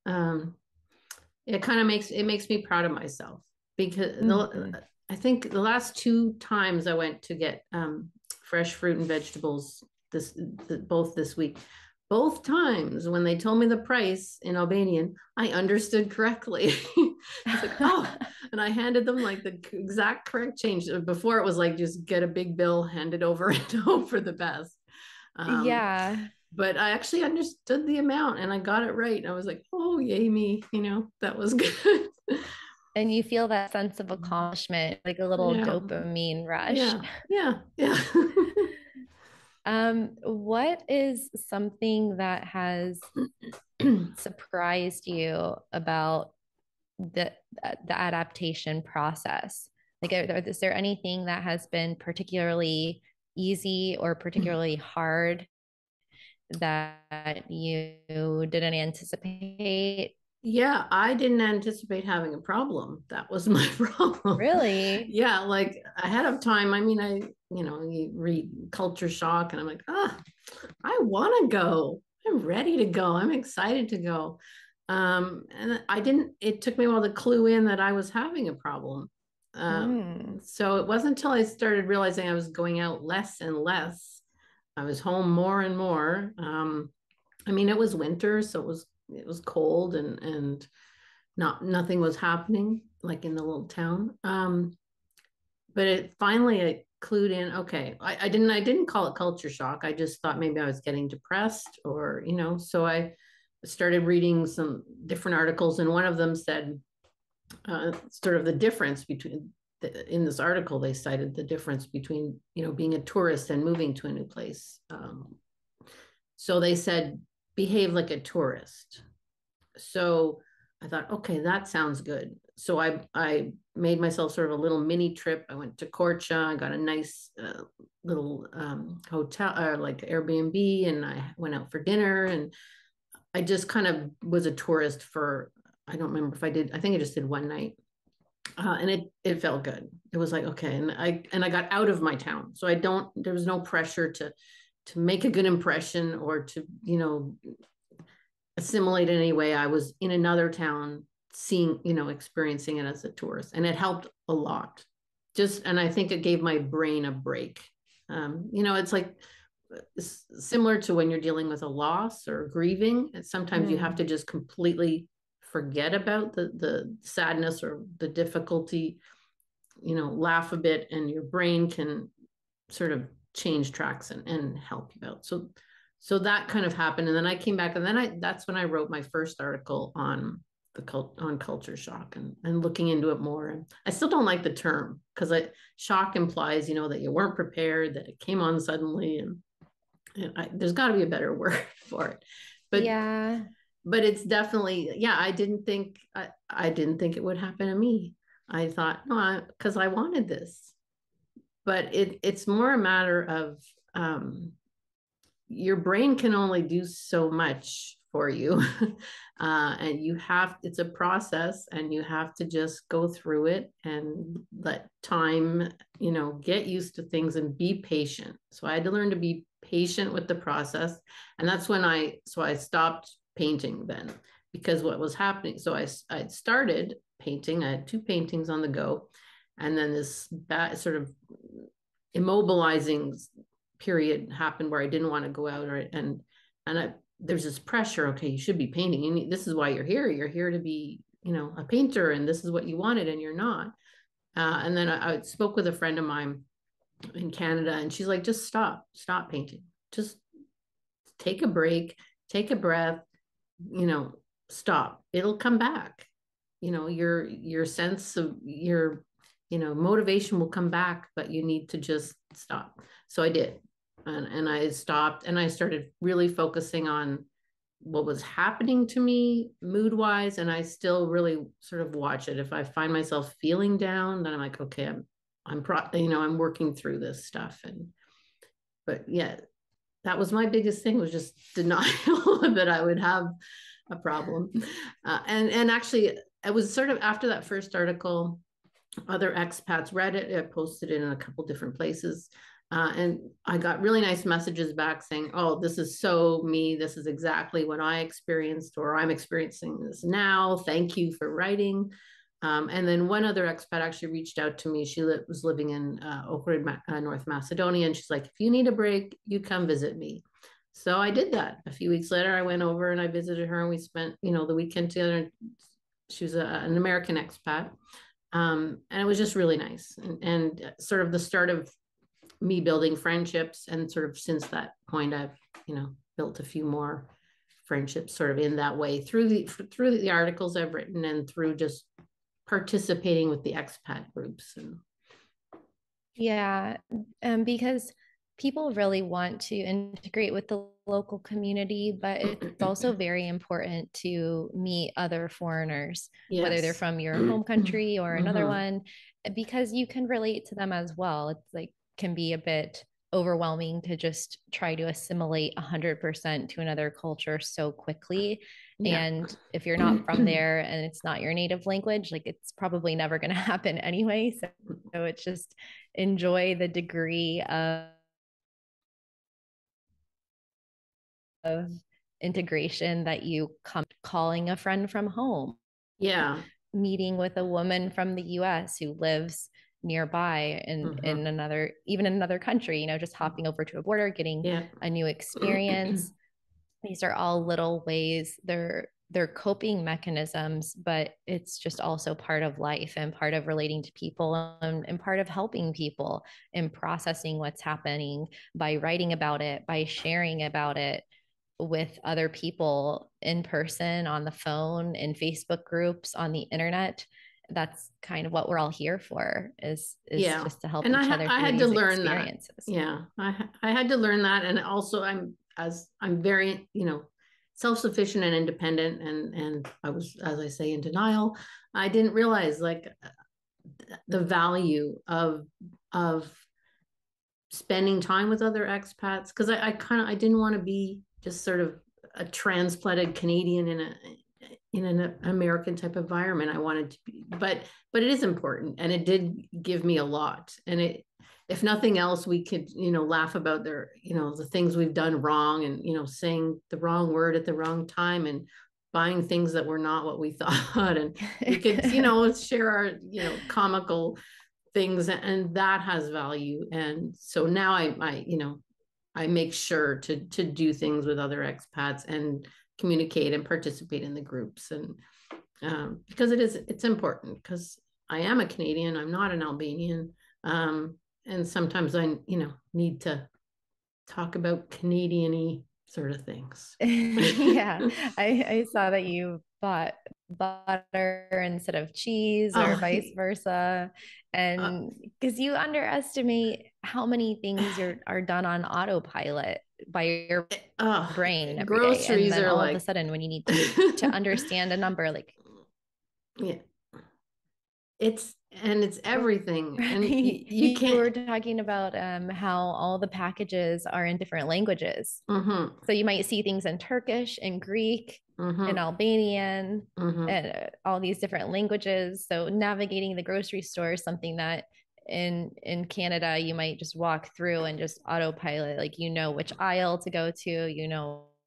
kind of makes me proud of myself, because I think the last 2 times I went to get fresh fruit and vegetables both this week, both times when they told me the price in Albanian, I understood correctly. It's like, oh, and I handed them like the exact correct change. Before it was like, just get a big bill, hand it over, and hope for the best.
Yeah.
But I actually understood the amount and I got it right. I was like, oh, yay me, that was good.
And you feel that sense of accomplishment, like a little
Yeah.
dopamine rush.
Yeah. Yeah. Yeah.
What is something that has surprised you about the adaptation process? Like, is there anything that has been particularly easy or particularly hard that you didn't anticipate?
Yeah, I didn't anticipate having a problem. That was my problem.
Really?
Yeah, like ahead of time. I mean, you read culture shock and I'm like, I want to go. I'm ready to go. I'm excited to go. And it took me a while to clue in that I was having a problem. So it wasn't until I started realizing I was going out less and less. I was home more and more. I mean, it was winter, so it was cold and nothing was happening like in the little town. But it finally I clued in. Okay, I didn't call it culture shock. I just thought maybe I was getting depressed, or so I started reading some different articles, and one of them said sort of the difference between in this article they cited the difference between being a tourist and moving to a new place. So they said behave like a tourist. So I thought, okay, that sounds good. So I made myself sort of a little mini trip. I went to Corcha. I got a nice little hotel or like Airbnb, and I went out for dinner. And I just kind of was a tourist for, I don't remember if I did. I think I just did one night, and it felt good. It was like, okay, and I got out of my town, so there was no pressure to make a good impression or to assimilate in any way. I was in another town, seeing, experiencing it as a tourist, and it helped a lot. And I think it gave my brain a break. It's like similar to when you're dealing with a loss or grieving. And sometimes you have to just completely forget about the sadness or the difficulty, laugh a bit, and your brain can sort of change tracks and help you out. So that kind of happened, and then I came back, and then that's when I wrote my first article on on culture shock and looking into it more. And I still don't like the term, because shock implies that you weren't prepared, that it came on suddenly, and there's got to be a better word for it. But it's definitely, yeah. I didn't think it would happen to me. I thought, no, because I wanted this. But it's more a matter of your brain can only do so much for you. And it's a process, and you have to just go through it and let time, get used to things and be patient. So I had to learn to be patient with the process. And that's when I stopped painting then, because what was happening. So I started painting. I had 2 paintings on the go. And then this sort of immobilizing period happened where I didn't want to go out, there's this pressure. Okay, you should be painting. This is why you're here. You're here to be, a painter, and this is what you wanted, and you're not. And then I spoke with a friend of mine in Canada, and she's like, just stop painting. Just take a break, take a breath, stop. It'll come back. Your sense of your, motivation will come back, but you need to just stop. So I did. And I stopped, and I started really focusing on what was happening to me mood wise. And I still really sort of watch it. If I find myself feeling down, then I'm like, okay, I'm working through this stuff. But yeah, that was my biggest thing, was just denial that I would have a problem. And actually, it was sort of after that first article, other expats read it. I posted it in a couple different places. And I got really nice messages back saying, oh, this is so me. This is exactly what I experienced, or I'm experiencing this now. Thank you for writing. And then one other expat actually reached out to me. She was living in Pogradec, North Macedonia. And she's like, if you need a break, you come visit me. So I did that. A few weeks later, I went over and I visited her, and we spent, the weekend together. She was an American expat. And it was just really nice. And sort of the start of me building friendships. And sort of since that point, I've, built a few more friendships sort of in that way through the articles I've written, and through just participating with the expat groups.
Yeah, because people really want to integrate with the local community, but it's also very important to meet other foreigners, whether they're from your home country or another one, because you can relate to them as well. It's like, can be a bit overwhelming to just try to assimilate 100% to another culture so quickly. Yeah. And if you're not from there and it's not your native language, like, it's probably never going to happen anyway. So it's just enjoy the degree of integration that you come, calling a friend from home.
Yeah.
Meeting with a woman from the US who lives nearby in another country, just hopping over to a border, getting a new experience. These are all little ways, they're coping mechanisms, but it's just also part of life and part of relating to people, and part of helping people and processing what's happening by writing about it, by sharing about it with other people in person, on the phone, in Facebook groups, on the internet. That's kind of what we're all here for, is just to help each other through these experiences.
Yeah, I had to learn that. And also I'm very, self-sufficient and independent, and I was, as I say, in denial. I didn't realize like the value of spending time with other expats, because I didn't want to be just sort of a transplanted Canadian in an American type environment. I wanted to be, but it is important, and it did give me a lot. And if nothing else, we could, laugh about the things we've done wrong, and, saying the wrong word at the wrong time, and buying things that were not what we thought. And we could, share our, comical things, and that has value. And so now I make sure to do things with other expats and communicate and participate in the groups. And because it's important, because I am a Canadian, I'm not an Albanian. And sometimes I, need to talk about Canadian-y sort of things.
Yeah. I saw that you bought butter instead of cheese, or vice versa. And because you underestimate how many things are done on autopilot by your brain every
groceries
day. And then all
like...
of a sudden, when you need to understand a number, like,
yeah, it's everything.
Right.
And you can't.
You were talking about how all the packages are in different languages. So you might see things in Turkish and Greek and Albanian and all these different languages. So navigating the grocery store is something that in Canada you might just walk through and just autopilot, like, which aisle to go to,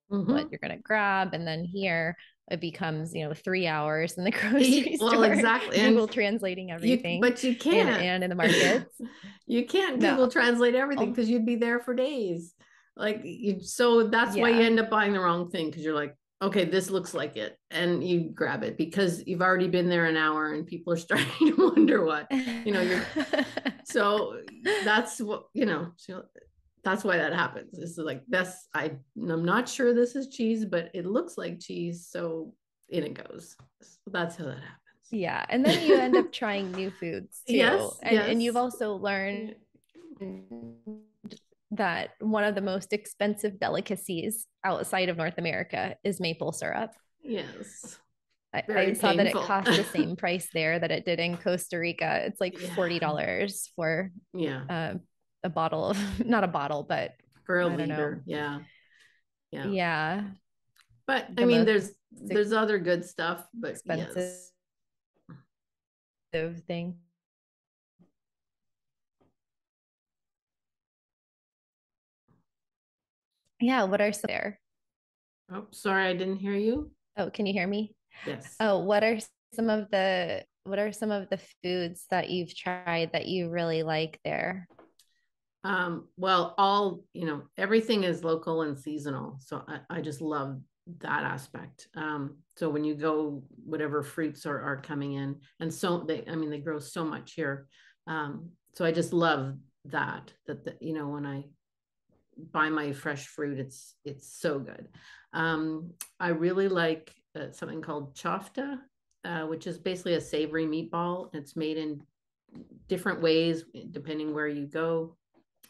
what you're going to grab. And then here, it becomes, 3 hours in the grocery
Well,
store,
exactly. And
Google translating everything,
but you
and
can't.
in the markets.
You can't
No.
Google translate everything because you'd be there for days. So that's why you
Yeah.
end up buying the wrong thing, because you're like, okay, this looks like it, and you grab it because you've already been there an hour and people are starting to wonder what, you're. So that's what, so that's why that happens. This is like, I'm not sure this is cheese, but it looks like cheese, so in it goes. So that's how that happens.
Yeah. And then you end up trying new foods too.
Yes,
And you've
yes.
also learned that one of the most expensive delicacies outside of North America is maple syrup.
Yes.
I
Very
saw that it
painful.
costs the same price there that it did in Costa Rica. It's like
Yeah.
$40 for
Yeah.
a bottle of, not a bottle, but
For a
I don't know.
liter. Yeah. Yeah.
Yeah.
But I
The
mean,
most
there's other good stuff, but
expensive
yes.
thing. Yeah. What are some there?
Oh, sorry, I didn't hear you.
Oh, can you hear me?
Yes.
Oh, what are some of the foods that you've tried that you really like there?
Well, everything is local and seasonal. So I just love that aspect. So when you go, whatever fruits are coming in, and so they grow so much here. So I just love that, when I buy my fresh fruit, it's so good. I really like something called chofta, which is basically a savory meatball. It's made in different ways depending where you go,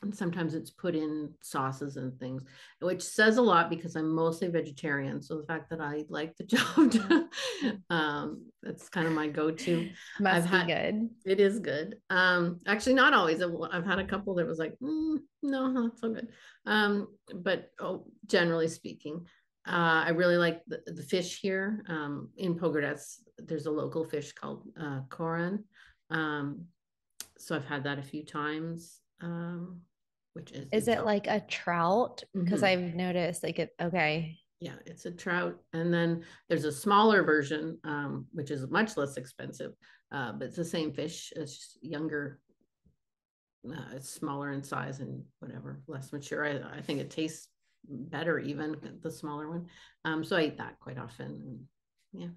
and sometimes it's put in sauces and things, which says a lot because I'm mostly vegetarian. So the fact that I like the job, that's kind of my go-to.
Must be good.
It is good. Actually, not always. I've had a couple that was like, no, not so good. But generally speaking, I really like the fish here. In Pogradec, there's a local fish called koran. So I've had that a few times, which is
Is it like a trout? Because
Mhm.
I've noticed like it, okay.
Yeah, it's a trout. And then there's a smaller version, which is much less expensive, but it's the same fish. It's just younger. It's smaller in size and whatever, less mature. I think it tastes better, even the smaller one. So I eat that quite often. And yeah,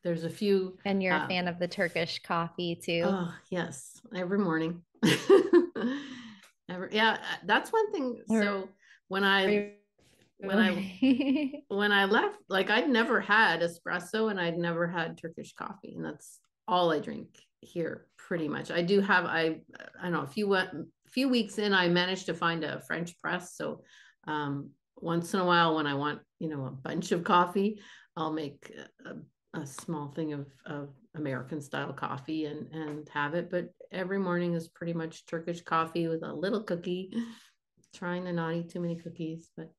there's a few.
And you're a fan of the Turkish coffee too?
Oh, yes, every morning. Yeah, that's one thing. So when I when I when I left, like, I'd never had espresso and I'd never had Turkish coffee, and that's all I drink here pretty much. I do have I don't know, a few weeks in, I managed to find a French press. So once in a while, when I want, a bunch of coffee, I'll make a small thing of American style coffee and have it. But every morning is pretty much Turkish coffee with a little cookie. Trying to not eat too many cookies, but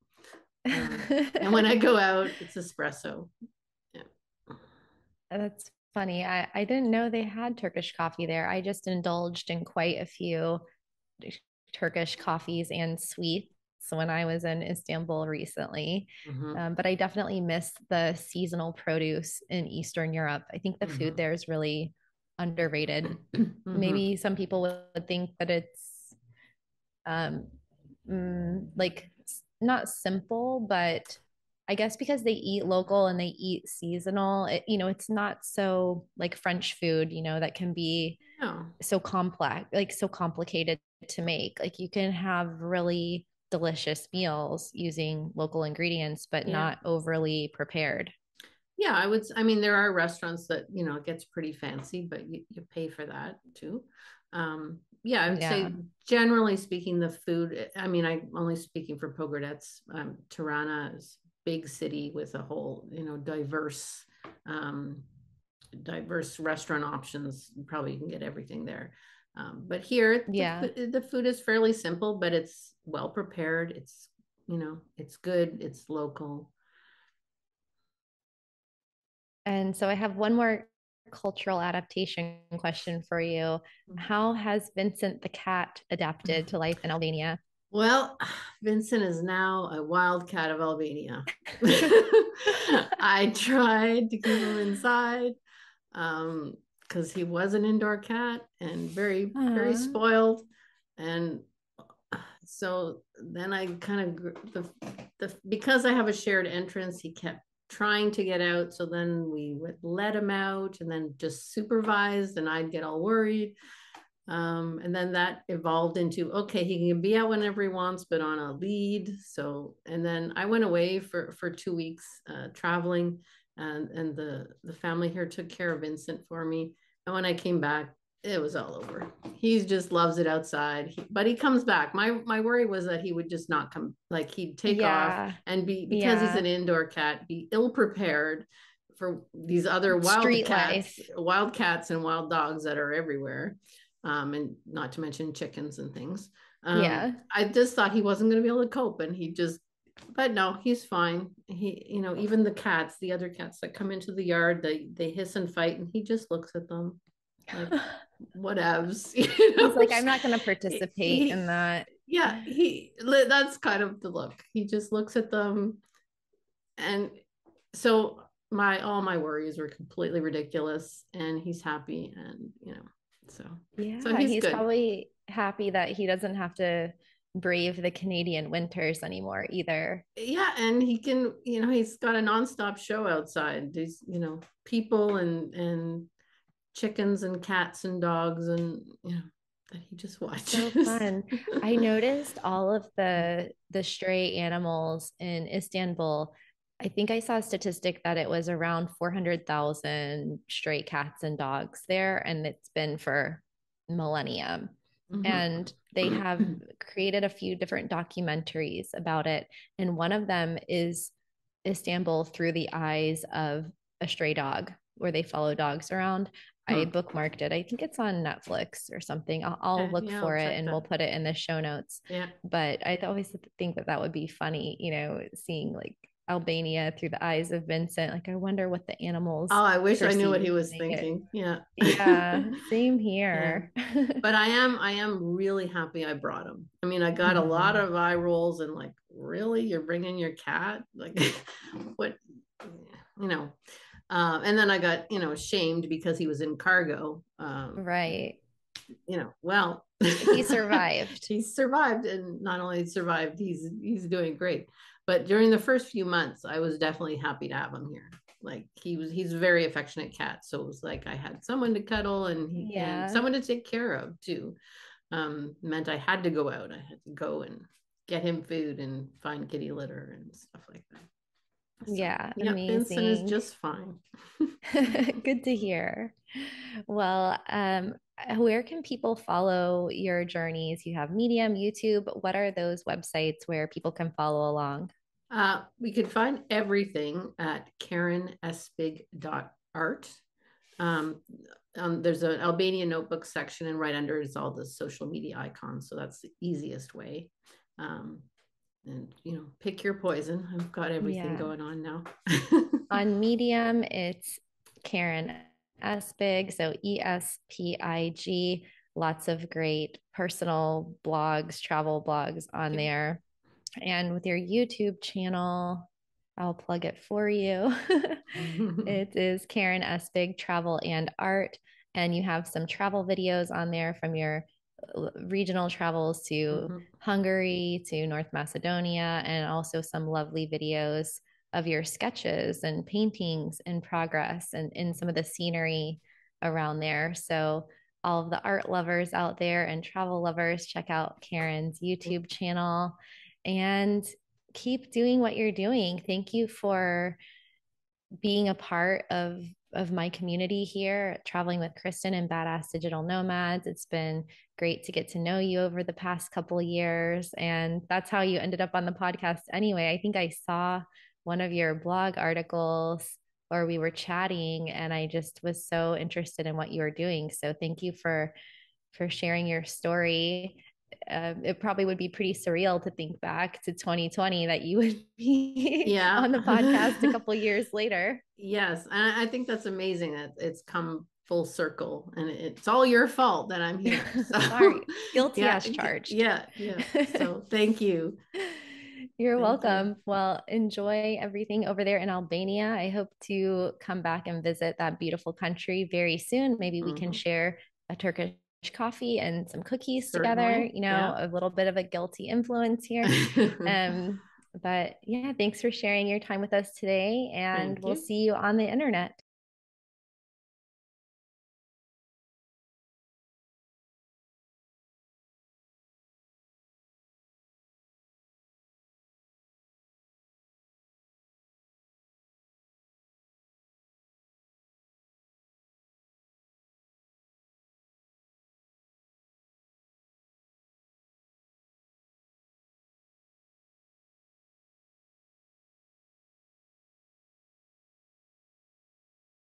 and when I go out, it's espresso. Yeah.
That's funny. I didn't know they had Turkish coffee there. I just indulged in quite a few Turkish coffees and sweets when I was in Istanbul recently.
Mm-hmm.
But I definitely miss the seasonal produce in Eastern Europe. I think the food there is really underrated.
Mm-hmm.
Maybe some people would think that it's um, like not simple, but I guess because they eat local and they eat seasonal, it's not so like French food, that can be
Yeah.
so complex, like so complicated to make. Like you can have really delicious meals using local ingredients, but
Yeah.
not overly prepared.
Yeah, I mean, there are restaurants that, it gets pretty fancy, but you pay for that too. Yeah, I would
Yeah.
say generally speaking, the food, I mean, I'm only speaking for Pogradec. Tirana is a big city with a whole, um, diverse restaurant options. Probably you can get everything there. But here,
Yeah.
the food is fairly simple, but it's well prepared. It's good. It's local.
And so I have one more cultural adaptation question for you. How has Vincent the cat adapted to life in Albania?
Well, Vincent is now a wildcat of Albania. I tried to keep him inside because he was an indoor cat and very, very
Aw.
spoiled. And so then I kind of because I have a shared entrance, he kept trying to get out. So then we would let him out and then just supervised, and I'd get all worried. And then that evolved into, okay, he can be out whenever he wants, but on a lead. So, and then I went away for 2 weeks traveling, and the family here took care of Vincent for me. And when I came back, it was all over. He just loves it outside, but he comes back. My worry was that he would just not come, like he'd take off
Yeah.
and because he's
Yeah.
an indoor cat, be ill prepared for these other
Street life.
wildcats and wild dogs that are everywhere, and not to mention chickens and things.
Yeah.
I just thought he wasn't going to be able to cope, and but no, he's fine. Even the other cats that come into the yard, they hiss and fight, and he just looks at them like, whatevs.
He's like, I'm not going to
he,
participate in
he,
that.
yeah, that's kind of the look. He just looks at them, and so all my worries were completely ridiculous, and he's happy, and so
Yeah,
he's
he's
good.
probably happy that he doesn't have to brave the Canadian winters anymore either.
Yeah, and he can, he's got a nonstop show outside. There's, people and chickens and cats and dogs, and that he just
So
watches.
fun. I noticed all of the stray animals in Istanbul. I think I saw a statistic that it was around 400,000 stray cats and dogs there, and it's been for millennium.
Mhm.
And they have created a few different documentaries about it. And one of them is Istanbul through the eyes of a stray dog, where they follow dogs around. I
Hmm.
bookmarked it. I think it's on Netflix or something. I'll look
Yeah,
for
I'll
it
check
and we'll
that.
put it in the show notes.
Yeah.
But I always think that that would be funny, seeing like Albania through the eyes of Vincent. Like, I wonder what the animals
Oh, I wish I knew what he
perceive
was
when they get.
thinking. Yeah.
Yeah, same
Yeah.
here.
But I am really happy I brought him. I mean, I got a lot
Mhm.
of eye rolls and like, really, you're bringing your cat? Like, what? You know. And then I got shamed because he was in cargo.
Right.
Well,
But he survived.
he survived, and not only survived, he's doing great. But during the first few months, I was definitely happy to have him here. Like he's a very affectionate cat, so it was like I had someone to cuddle and
Yeah.
someone to take care of too. Meant I had to go out. I had to go and get him food and find kitty litter and stuff like that. So
Yeah,
yeah, Vincent is
amazing.
just fine.
Good to hear. Well, where can people follow your journeys? You have Medium, YouTube. What are those websites where people can follow along?
We could find everything at karenespig.art. Um, there's an Albanian notebook section, and right under is all the social media icons. So that's the easiest way. Um, and pick your poison. I've got everything
Yeah.
going on now.
On Medium, it's Karen Espig. So Espig. Lots of great personal blogs, travel blogs on
Okay.
there. And with your YouTube channel, I'll plug it for you. It is Karen Espig Travel and Art. And you have some travel videos on there from your regional travels to
Mhm.
Hungary, to North Macedonia, and also some lovely videos of your sketches and paintings in progress and in some of the scenery around there. So, all of the art lovers out there and travel lovers, check out Karen's YouTube channel and keep doing what you're doing. Thank you for being a part of my community here, traveling with Kristin and Badass Digital Nomads. It's been great to get to know you over the past couple of years. And that's how you ended up on the podcast anyway. I think I saw one of your blog articles or we were chatting and I just was so interested in what you were doing. So thank you for sharing your story. It probably would be pretty surreal to think back to 2020 that you would be
Yeah.
on the podcast a couple years later.
Yes, and I think that's amazing that it's come full circle, and it's all your fault that I'm here. So
sorry, guilty
yeah,
as charged.
yeah. So thank you.
You're
Thank
welcome.
you.
Well, enjoy everything over there in Albania. I hope to come back and visit that beautiful country very soon. Maybe we can share a Turkish coffee and some cookies together,
Certainly. Yeah.
a little bit of a guilty influence here. Um, but yeah, thanks for sharing your time with us today, and
Thank
we'll
you.
see you on the internet.